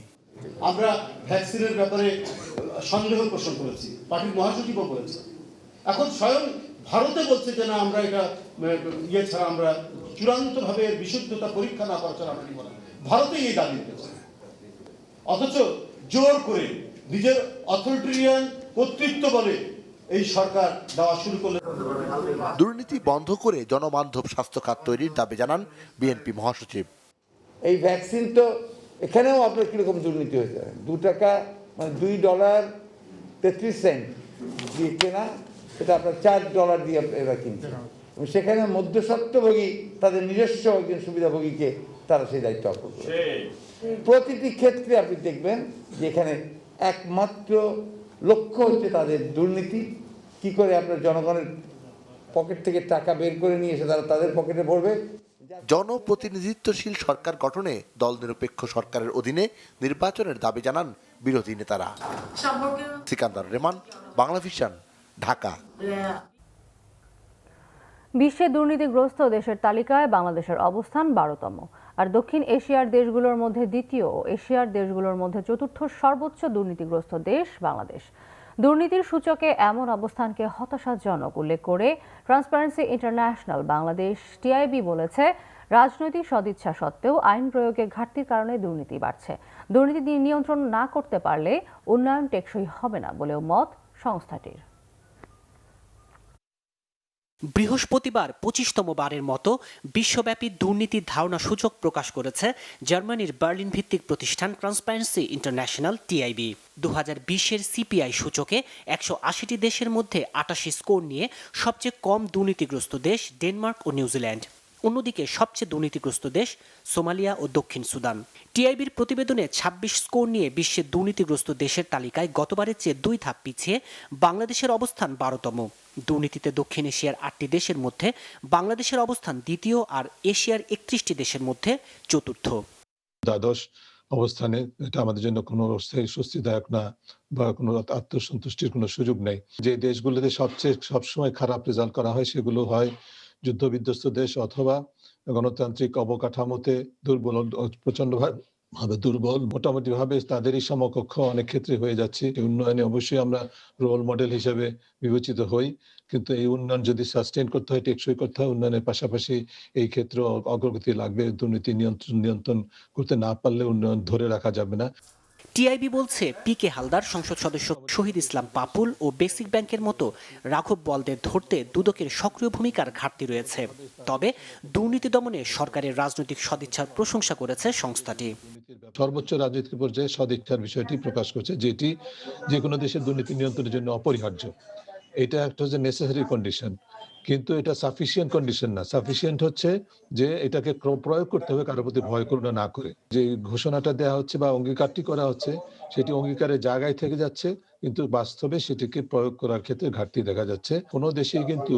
আমরা ভ্যাকসিনের ব্যাপারে সন্দেহ পোষণ করেছি, পার্টির মহাসচিবও করেছে। এখন স্বয়ং ভারতে বলছে যে না, আমরা এটা ছাড়া আমরা চূড়ান্তভাবে বিশুদ্ধতা পরীক্ষা না করা ছাড়া আমরা নিব না। ভারতেই এই দাবি করেছে, অথচ জোর করে নিজের অথরিটেরিয়ান কর্তৃত্ব বলে এই সরকার দেওয়া শুরু করলে। দুর্নীতি বন্ধ করে জনবান্ধব স্বাস্থ্য খাত তৈরির দাবি জানান বিএনপি মহাসচিব। এই ভ্যাকসিন তো এখানেও আপনার কিরকম দুর্নীতি হয়েছে, $2 মানে $2.33 দিয়ে কেনা, সেটা আপনার $4 দিয়ে এরা কিনছে। সেখানে মধ্যস্বত্বভোগী তাদের নিজস্ব একজন সুবিধাভোগীকে তারা সেই দায়িত্ব অর্পণ করে। প্রতিটি ক্ষেত্রে আপনি দেখবেন যে এখানে একমাত্র লক্ষ্য হচ্ছে তাদের দুর্নীতি, কি করে আপনার জনগণের পকেট থেকে টাকা বের করে নিয়ে এসে তারা তাদের পকেটে ভরবে। জনপ্রতিনিধিত্বশীল সরকার গঠনে দল নিরপেক্ষ সরকারের অধীনে নির্বাচনের দাবি জানান বিরোধী নেতারা। সিকান্দার রেমান, বাংলা ভিশন, ঢাকা। বিশ্বে দুর্নীতিগ্রস্ত দেশের তালিকায় বাংলাদেশের অবস্থান 12তম, আর দক্ষিণ এশিয়ার দেশগুলোর মধ্যে দ্বিতীয় ও এশিয়ার দেশগুলোর মধ্যে চতুর্থ সর্বোচ্চ দুর্নীতিগ্রস্ত দেশ বাংলাদেশ। দুর্নীতির সূচকে এমন অবস্থানকে হতাশাজনক উল্লেখ করে ট্রান্সপারেন্সি ইন্টারন্যাশনাল বাংলাদেশ টিআইবি বলেছে, রাজনৈতিক সদিচ্ছা সত্ত্বেও আইন প্রয়োগে ঘাটতির কারণে দুর্নীতি বাড়ছে। দুর্নীতি নিয়ন্ত্রণ না করতে পারলে উন্নয়ন টেকসই হবে না বলেও মত সংস্থাটির। বৃহস্পতিবার 25তম বারের মতো বিশ্বব্যাপী দুর্নীতির ধারণা সূচক প্রকাশ করেছে জার্মানির বার্লিন ভিত্তিক প্রতিষ্ঠান ট্রান্সপারেন্সি ইন্টারন্যাশনাল টিআইবি। 2020-এর সিপিআই সূচকে 180টি দেশের মধ্যে 88 স্কোর নিয়ে সবচেয়ে কম দুর্নীতিগ্রস্ত দেশ ডেনমার্ক ও নিউজিল্যান্ড। অন্যদিকে সবচেয়ে দুর্নীতিগ্রস্ত দেশ সোমালিয়া ও দক্ষিণ সুদান। টিআইবির প্রতিবেদনে 26 স্কোর নিয়ে বিশ্বের দুর্নীতিগ্রস্ত দেশের তালিকায় গতবারের চেয়ে 2 ধাপ পিছিয়ে বাংলাদেশের অবস্থান 12তম। দুর্নীতিতে দক্ষিণ এশিয়ার 8টি দেশের মধ্যে বাংলাদেশের অবস্থান দ্বিতীয়, আর এশিয়ার 31টি দেশের মধ্যে চতুর্থ। দ্বাদশ অবস্থানে, এটা আমাদের জন্য কোনো স্বস্তিদায়ক না বা কোনো আত্মসন্তুষ্টির কোনো সুযোগ নেই। যে দেশগুলোতে সবসময় খারাপ রেজাল্ট করা হয় সেগুলো হয় যুদ্ধ বিধ্বস্ত দেশ অথবা গণতান্ত্রিক অবকাঠামোতে দুর্বল, প্রচন্ডভাবে দুর্বল, মোটামুটি ভাবে তাদেরই সমকক্ষ অনেক ক্ষেত্রে হয়ে যাচ্ছে। উন্নয়নে অবশ্যই আমরা রোল মডেল হিসেবে বিবেচিত হই, কিন্তু এই উন্নয়ন যদি সাস্টেইন করতে হয়, টেকসই করতে হয়, উন্নয়নের পাশাপাশি এই ক্ষেত্রে অগ্রগতি লাগবে। দুর্নীতি নিয়ন্ত্রণ করতে না পারলে উন্নয়ন ধরে রাখা যাবে না। টিআইবি বলছে, পিকে হালদার, সংসদ সদস্য শহীদ ইসলাম পাপুল ও বেসিক ব্যাংকের মতো রাঘব বোয়ালদের ধরতে দুদকের সক্রিয় ভূমিকার ঘাটতি রয়েছে। তবে দুর্নীতি দমনে সরকারের রাজনৈতিক সদিচ্ছার প্রশংসা করেছে সংস্থাটি। সর্বোচ্চ রাজনৈতিক পর্যায়ে সদিচ্ছার বিষয়টি প্রকাশ করছে, যেটি যে কোনো দেশের দুর্নীতি নিয়ন্ত্রণের জন্য অপরিহার্য। এটা একটা হচ্ছে নেসেসারি কন্ডিশন, কিন্তু এটা সাফিসিয়েন্ট কন্ডিশন না। সাফিসিয়েন্ট হচ্ছে যে এটাকে প্রয়োগ করতে হবে কারোর প্রতি ভয় করুণা না করে। যে ঘোষণাটা দেওয়া হচ্ছে বা অঙ্গীকারটি করা হচ্ছে সেটি অঙ্গীকারের জায়গায় থেকে যাচ্ছে, কিন্তু বাস্তবে সেটিকে প্রয়োগ করার ক্ষেত্রে ঘাটতি দেখা যাচ্ছে। কোনো দেশেই কিন্তু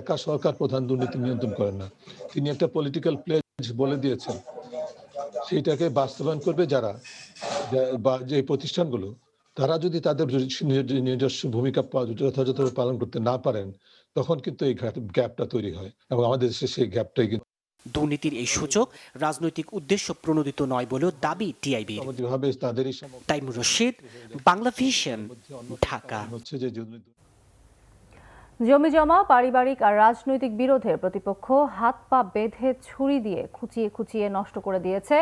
একা সরকার প্রধান দুর্নীতি নিয়ন্ত্রণ করেন না। তিনি একটা পলিটিক্যাল প্লেজ বলে দিয়েছেন, সেইটাকে বাস্তবায়ন করবে যারা বা যে প্রতিষ্ঠানগুলো, তারা যদি তাদের নিজস্ব ভূমিকা যথাযথভাবে পালন করতে না পারেন, তখন কিন্তু এই গ্যাপটা তৈরি হয় এবং আমাদের দেশে সেই গ্যাপটাই কিন্তু দুর্নীতির এই সূচক রাজনৈতিক উদ্দেশ্য প্রণোদিত নয় বলেও দাবি টিআইবির। তাইমুর রশিদ, বাংলা ভিশন, ঢাকা। জমি জমা, পারিবারিক আর রাজনৈতিক বিরোধের প্রতিপক্ষ হাত পা বেঁধে ছুরি দিয়ে খুঁচিয়ে খুঁচিয়ে নষ্ট করে দিয়েছে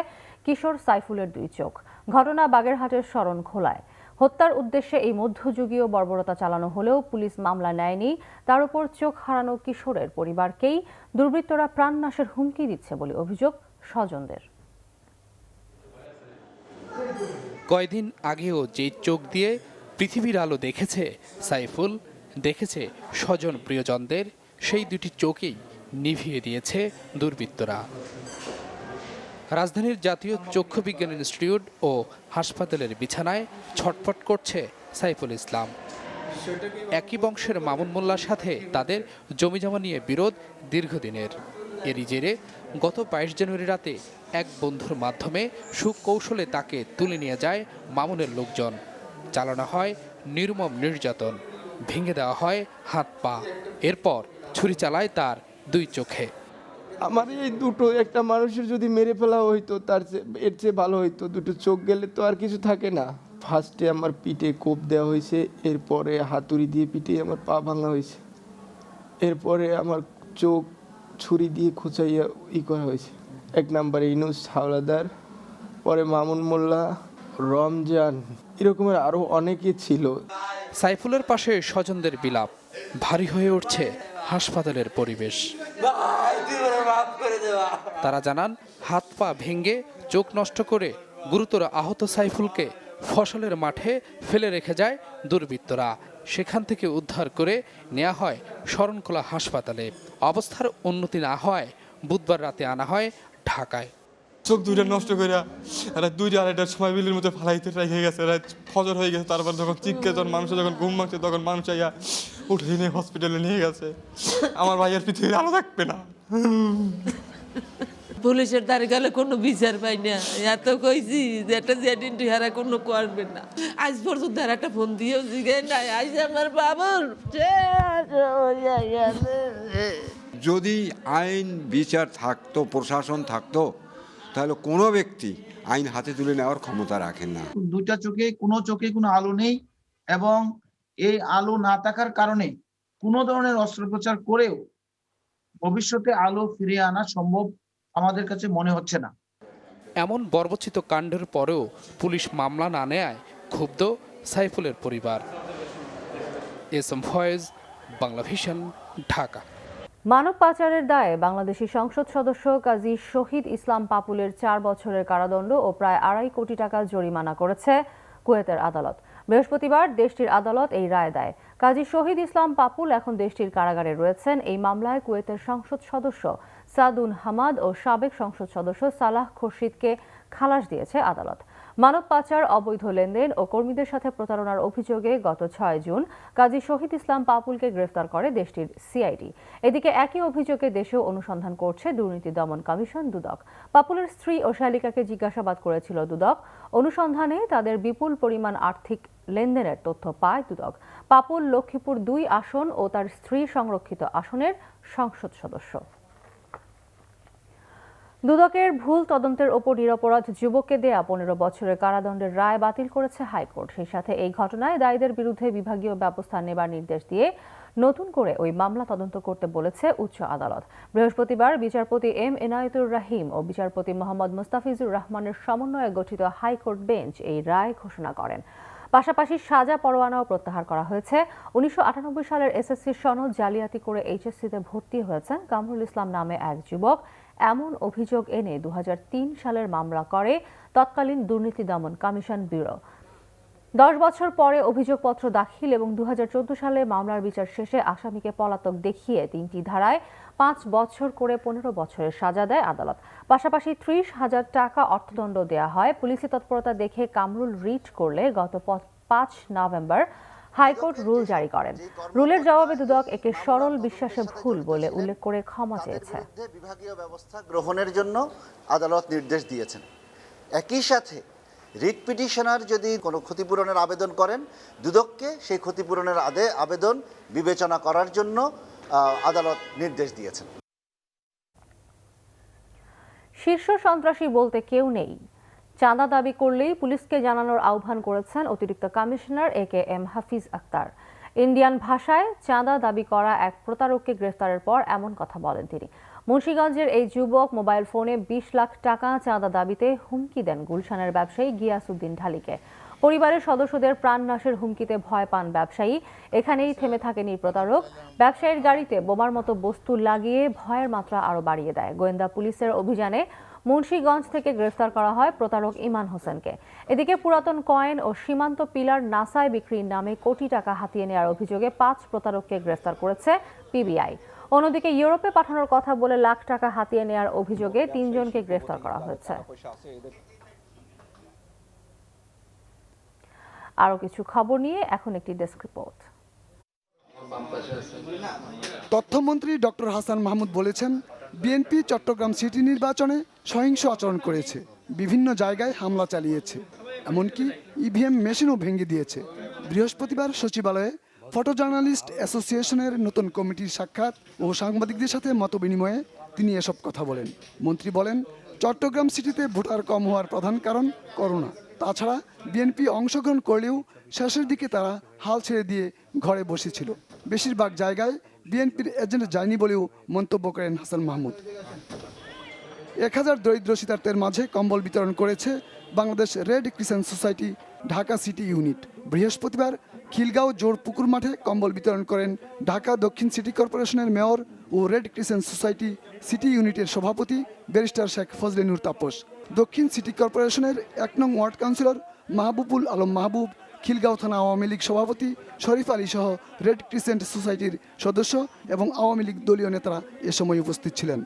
কিশোর সাইফুলের 2 চোখ। ঘটনা বাগেরহাটের শরণখোলায়। হত্যার উদ্দেশ্যে এই মধ্যযুগীয় বর্বরতা চালানো হলেও পুলিশ মামলা নেয়নি। তার উপর চোখ হারানো কিশোরের পরিবারকেই দুর্বৃত্তরা প্রাণনাশের হুমকি দিচ্ছে বলে অভিযোগ স্বজনদের। কয়দিন আগেও যে চোখ দিয়ে পৃথিবীর আলো দেখেছে সাইফুল, দেখেছে স্বজন প্রিয়জনদের, সেই 2টি চোখেই নিভিয়ে দিয়েছে দুর্বৃত্তরা। রাজধানীর জাতীয় চক্ষু বিজ্ঞান ইনস্টিটিউট ও হাসপাতালের বিছানায় ছটফট করছে সাইফুল ইসলাম। একই বংশের মামুন মোল্লার সাথে তাদের জমিজমা নিয়ে বিরোধ দীর্ঘদিনের। এরই জেরে গত 22 জানুয়ারি রাতে এক বন্ধুর মাধ্যমে সুকৌশলে তাকে তুলে নিয়ে যায় মামুনের লোকজন। চালানো হয় নির্মম নির্যাতন, ভেঙে দেওয়া হয় হাত পা, এরপর ছুরি চালায় তার 2 চোখে। আমার এই দুটো, একটা মানুষের যদি মেরে ফেলা হইতো তার এর চেয়ে ভালো হইতো। 2টো চোখ গেলে তো আর কিছু থাকে না। ফার্স্টে আমার পিঠে কোপ দেওয়া হয়েছে, এরপরে হাতুড়ি দিয়ে পিঠে আমার পা ভাঙা হয়েছে, এরপরে আমার চোখ ছুরি দিয়ে খোঁচাইয়া করা হয়েছে। 1 নম্বরে ইনুস হাওলাদার, পরে মামুন মোল্লা, রমজান, এরকমের আরো অনেকে ছিল। সাইফুলের পাশে স্বজনদের বিলাপ, ভারী হয়ে উঠছে হাসপাতালের পরিবেশ। তারা জানান, হাত পা ভেঙে চোখ নষ্ট করে গুরুতর আহত সাইফুলকে ফসলের মাঠে ফেলে রেখে যায় দুর্বৃত্তরা। সেখান থেকে উদ্ধার করে নেওয়া হয় শরণখোলা হাসপাতালে। অবস্থার উন্নতি না হয় বুধবার রাতে আনা হয় ঢাকায়। চোখ 2টা নষ্ট করে এরা 2টা আড়াইটার সময় বিলের মধ্যে ফালাইতে রেখে গেছে। এরা ফজর হয়ে গেছে, তারপর যখন চিৎকার, যখন মানুষের যখন ঘুম ভাঙছে, তখন মানুষ আইয়া উঠে নিয়ে হসপিটালে নিয়ে গেছে। আমার ভাইয়ের পৃথিবীর আলো থাকবে না। পুলিশের দ্বারে গেলে কোনো বিচার পাই না। এত কইছি যে একটা জেডিন্টি হারা কোনো করবে না। আজ পর্যন্ত আর একটা ফোন দিয়েও জিগে নাই। আজ আমার বাবুর যদি আইন বিচার থাকতো, প্রশাসন থাকতো, তাহলে কোনো ব্যক্তি আইন হাতে তুলে নেওয়ার ক্ষমতা রাখেন না। 2টা চোখে কোনো আলো নেই, এবং এই আলো না থাকার কারণে কোনো ধরনের অস্ত্রোপচার করেও ভবিষ্যতে আলো ফিরিয়ে আনা সম্ভব আমাদের কাছে মনে হচ্ছে না। এমন বর্বরচিত কাণ্ডের পরেও পুলিশ মামলা না নেয় ক্ষুব্ধ সাইফুলের পরিবার। SM Foyez, Bangla Vision, Dhaka. মানব পাচারের দায়ে বাংলাদেশি সংসদ সদস্য কাজী শহীদ ইসলাম পাপুলের 4 বছরের কারাদণ্ড ও প্রায় 2.5 কোটি টাকা জরিমানা করেছে কুয়েতের আদালত। বৃহস্পতিবার দেশটির আদালত এই রায় দেয়। কাজী শহীদ ইসলাম পাপুল এখন দেশটির কারাগারে রয়েছেন। এই মামলায় কুয়েতের সংসদ সদস্য সাদুন হামাদ ও সাবেক সংসদ সদস্য সালাহ খুরশিদকে খালাস দিয়েছে আদালত। মানব পাচার, অবৈধ লেনদেন ও কর্মীদের সাথে প্রতারণার অভিযোগে গত 6 জুন কাজী শহীদ ইসলাম পাপুলকে গ্রেফতার করে দেশটির সিআইডি। এদিকে একই অভিযোগে দেশেও অনুসন্ধান করছে দুর্নীতি দমন কমিশন দুদক। পাপুলের স্ত্রী ও শালিকাকে জিজ্ঞাসাবাদ করেছিল দুদক। অনুসন্ধানে তাদের বিপুল পরিমাণ আর্থিক লেনদেনের তথ্য পায় দুদক। পাপুল লক্ষ্মীপুর 2 আসন ও তার স্ত্রী সংরক্ষিত আসনের সংসদ সদস্য। দুদকের ভুল তদন্তের ওপর নিরপরাধ যুবককে দেয়া 15 বছরের কারাদণ্ডের রায় বাতিল করেছে হাইকোর্ট। সেই সাথে এই ঘটনায় দায়ীদের বিরুদ্ধে বিভাগীয় ব্যবস্থা নেবার নির্দেশ দিয়ে নতুন করে ওই মামলা তদন্ত করতে বলেছে উচ্চ আদালত। বৃহস্পতিবার বিচারপতি এম এনায়েতুর রহিম ও বিচারপতি মোহাম্মদ মুস্তাফিজুর রহমানের সমন্বয়ে গঠিত হাইকোর্ট বেঞ্চ এই রায় ঘোষণা করেন। পাশাপাশি সাজা পরোয়ানাও প্রত্যাহার করা হয়েছে। 1998 সালের এসএসসি সনদ জালিয়াতি করে এইচএসসিতে ভর্তি হয়েছেন কামরুল ইসলাম নামে এক যুবক। এমন অভিযোগ এনে 2003 সালের মামলা করে তৎকালীন দুর্নীতি দমন কমিশন ব্যুরো। 10 বছর পরে অভিযোগপত্র দাখিল এবং 2014 সালে মামলার বিচার শেষে আসামিকে পলাতক দেখিয়ে 3টি ধারায় 5 বছর করে 15 বছরের সাজা দেয় আদালত। পাশাপাশি 30,000 টাকা অর্থদণ্ড দেয়া হয়। পুলিশি তৎপরতা দেখে কামরুল রিট করলে গত 5 নভেম্বর হাইকোর্ট রুল জারি করেন। রুলের জবাবে দুদক একে সরল বিশ্বাসে ভুল বলে উল্লেখ করে ক্ষমা চেয়েছে। বিভাগীয় ব্যবস্থা গ্রহণের জন্য আদালত নির্দেশ দিয়েছেন। একই সাথে রিট পিটিশনার যদি কোনো ক্ষতিপূরণের আবেদন করেন, দুদককে সেই ক্ষতিপূরণের আবেদন বিবেচনা করার জন্য আদালত নির্দেশ দিয়েছেন। শীর্ষ সন্ত্রাসী বলতে কেউ নেই, চাঁদা দাবি করলেই পুলিশকে জানানোর আহ্বান করেছেন অতিরিক্ত কমিশনার AKM হাফিজ আক্তার। ইন্ডিয়ান ভাষায় চাঁদা দাবি করা এক প্রতারককে গ্রেফতারের পর এমন কথা বলেন তিনি। মুন্সিগঞ্জের এই যুবক মোবাইল ফোনে 20 লাখ টাকা চাঁদা দাবিতে হুমকি দেন গুলশানের ব্যবসায়ী গিয়াসউদ্দিন ঢালিকে। পরিবারের সদস্যদের প্রাণনাশের হুমকিতে ভয় পান ব্যবসায়ী। এখানেই থেমে থাকেনি প্রতারক। ব্যবসায়ীর গাড়িতে বোমার মতো বস্তু লাগিয়ে ভয়ের মাত্রা আরও বাড়িয়ে দেয়। গোয়েন্দা পুলিশের অভিযানে মুন্সিগঞ্জ থেকে গ্রেফতার করা হয় প্রতারক ইমান হোসেনকে। এদিকে পুরাতন কয়েন ও সীমান্ত পিলার নাসায় বিক্রির নামে কোটি টাকা হাতিয়ে নেওয়ার অভিযোগে 5 প্রতারককে গ্রেফতার করেছে পিবিআই। অন্যদিকে ইউরোপে পাঠানোর কথা বলে লাখ টাকা হাতিয়ে নেওয়ার অভিযোগে 3 জনকে গ্রেফতার করা হয়েছে। আরও কিছু খবর নিয়ে এখন একটি ডেস্ক রিপোর্ট। তথ্যমন্ত্রী ডক্টর হাসান মাহমুদ বলেছেন, বিএনপি চট্টগ্রাম সিটি নির্বাচনে সহিংস আচরণ করেছে, বিভিন্ন জায়গায় হামলা চালিয়েছে, এমনকি ইভিএম মেশিনও ভেঙে দিয়েছে। বৃহস্পতিবার সচিবালয়ে ফটো জার্নালিস্ট অ্যাসোসিয়েশনের নতুন কমিটির সাক্ষাৎ ও সাংবাদিকদের সাথে মতবিনিময়ে তিনি এসব কথা বলেন। মন্ত্রী বলেন, চট্টগ্রাম সিটিতে ভোটার কম হওয়ার প্রধান কারণ করোনা। তাছাড়া বিএনপি অংশগ্রহণ করলেও শেষের দিকে তারা হাল ছেড়ে দিয়ে ঘরে বসেছিল। বেশিরভাগ জায়গায় বিএনপির এজেন্ট যায়নি বলেও মন্তব্য করেন হাসান মাহমুদ। 1000 দরিদ্র শীতার্থের মাঝে কম্বল বিতরণ করেছে Bangladesh red crescent society Dhaka city unit. বৃহস্পতিবার খিলগাঁও জোর পুকুর মাঠে কম্বল বিতরণ করেন ঢাকা দক্ষিণ সিটি কর্পোরেশনের মেয়র ও রেড ক্রিসেন্ট সোসাইটি সিটি ইউনিটের সভাপতি ব্যারিস্টার শেখ ফজলে নূর তাপস। দক্ষিণ সিটি কর্পোরেশনের 1 নং ওয়ার্ড কাউন্সিলর মাহবুবুল আলম মাহবুব, খিলগাঁও থানা আওয়ামী লীগ সভাপতি শরীফ আলী সহ রেড ক্রিসেন্ট সোসাইটির সদস্য এবং আওয়ামী লীগ দলীয় নেতারা এ সময় উপস্থিত ছিলেন।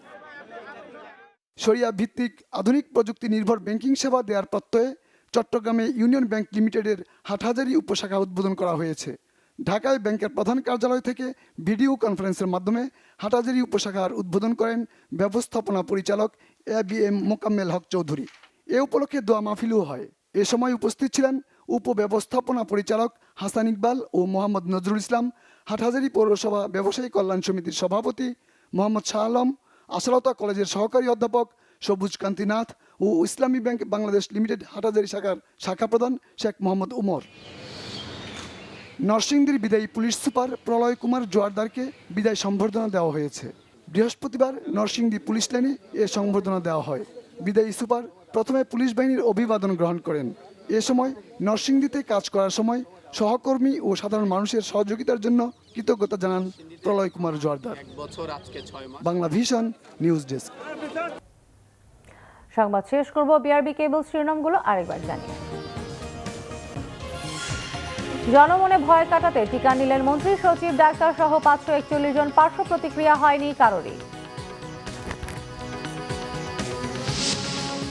শরিয়া ভিত্তিক আধুনিক প্রযুক্তি নির্ভর ব্যাংকিং সেবা দেওয়ার প্রত্যয়ে চট্টগ্রামে ইউনিয়ন ব্যাংক লিমিটেডের হাটহাজারী উপশাখা উদ্বোধন করা হয়েছে। ঢাকায় ব্যাংকের প্রধান কার্যালয় থেকে ভিডিও কনফারেন্সের মাধ্যমে হাটহাজারী উপশাখার উদ্বোধন করেন ব্যবস্থাপনা পরিচালক ABM মোকাম্মেল হক চৌধুরী। এ উপলক্ষে দোয়া মাহফিলও হয়। এ সময় উপস্থিত ছিলেন উপব্যবস্থাপনা পরিচালক হাসান ইকবাল ও মোহাম্মদ নজরুল ইসলাম, হাটহাজারী পৌরসভা ব্যবসায়ী কল্যাণ সমিতির সভাপতি মোহাম্মদ শাহ আলম, আশালতা কলেজের সহকারী অধ্যাপক সবুজ কান্তি নাথ ও ইসলামী ব্যাংক বাংলাদেশ লিমিটেড হাটহাজারী শাখার শাখা প্রধান শেখ মোহাম্মদ উমর। নরসিংদীর বিদায়ী পুলিশ সুপার প্রলয় কুমার জোয়ারদারকে বিদায় সম্বর্ধনা দেওয়া হয়েছে। বৃহস্পতিবার নরসিংদী পুলিশ লাইনে এ সম্বর্ধনা দেওয়া হয়। বিদায়ী সুপার প্রথমে পুলিশ বাহিনীর অভিবাদন গ্রহণ করেন। এ সময় নরসিংদীতে কাজ করার সময় সহকর্মী ও সাধারণ মানুষের সহযোগিতার জন্য কৃতজ্ঞতা জানান Pralay Kumar Joardar. Bangla Vision news desk. সংবাদ শেষ করব বিআরবি কেবল শিরোনামগুলো আরেকবার জানিয়ে। জনমনে ভয় কাটাতে টিকা নিলেন মন্ত্রী সচিব, ডাক্তার সহ 541 জন। পার্শ্ব প্রতিক্রিয়া হয়নি কারোরই।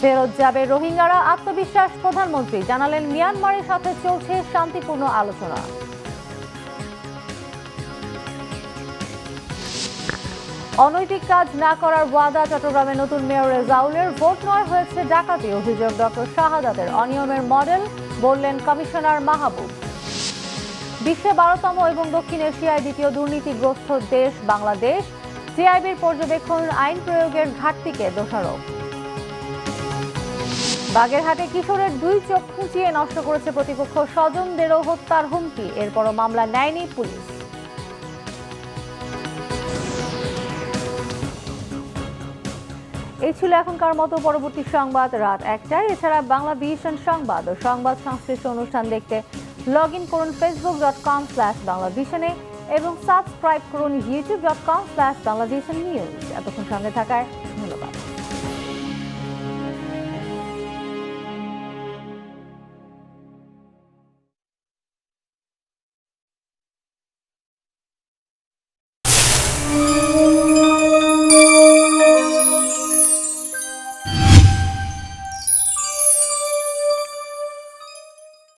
ফেরত যাবে রোহিঙ্গারা, আত্মবিশ্বাস প্রধানমন্ত্রী জানালেন। মিয়ানমারের সাথে চলছে শান্তিপূর্ণ আলোচনা। অনৈতিক কাজ না করার ওয়াদা চট্টগ্রামের নতুন মেয়র রেজাউলের। ভোট নয় হয়েছে ডাকাতি, অভিযোগ ডক্টর শাহাদাতের। অনিয়মের মডেল বললেন কমিশনার মাহবুব। বিশ্বে 12তম এবং দক্ষিণ এশিয়ায় দ্বিতীয় দুর্নীতিগ্রস্ত দেশ বাংলাদেশ। টিআইবির পর্যবেক্ষণ আইন প্রয়োগের ঘাটতিকে দোষারোপ। বাগেরহাটে কিশোরের 2 চোখ খুঁচিয়ে নষ্ট করেছে প্রতিপক্ষ, স্বজনদেরও হত্যার হুমকি। এরপরও মামলা নেয়নি পুলিশ। এই ছিল এখনকার মতো। পরবর্তী সংবাদ রাত 1টায়। এছাড়া বাংলা ভিশন সংবাদ ও সংবাদ সংশ্লিষ্ট অনুষ্ঠান দেখতে লগ ইন করুন facebook.com/বাংলাভিশনে এবং সাবস্ক্রাইব করুন youtube.com/বাংলাভিশন নিউজ। এতক্ষণ সঙ্গে থাকায়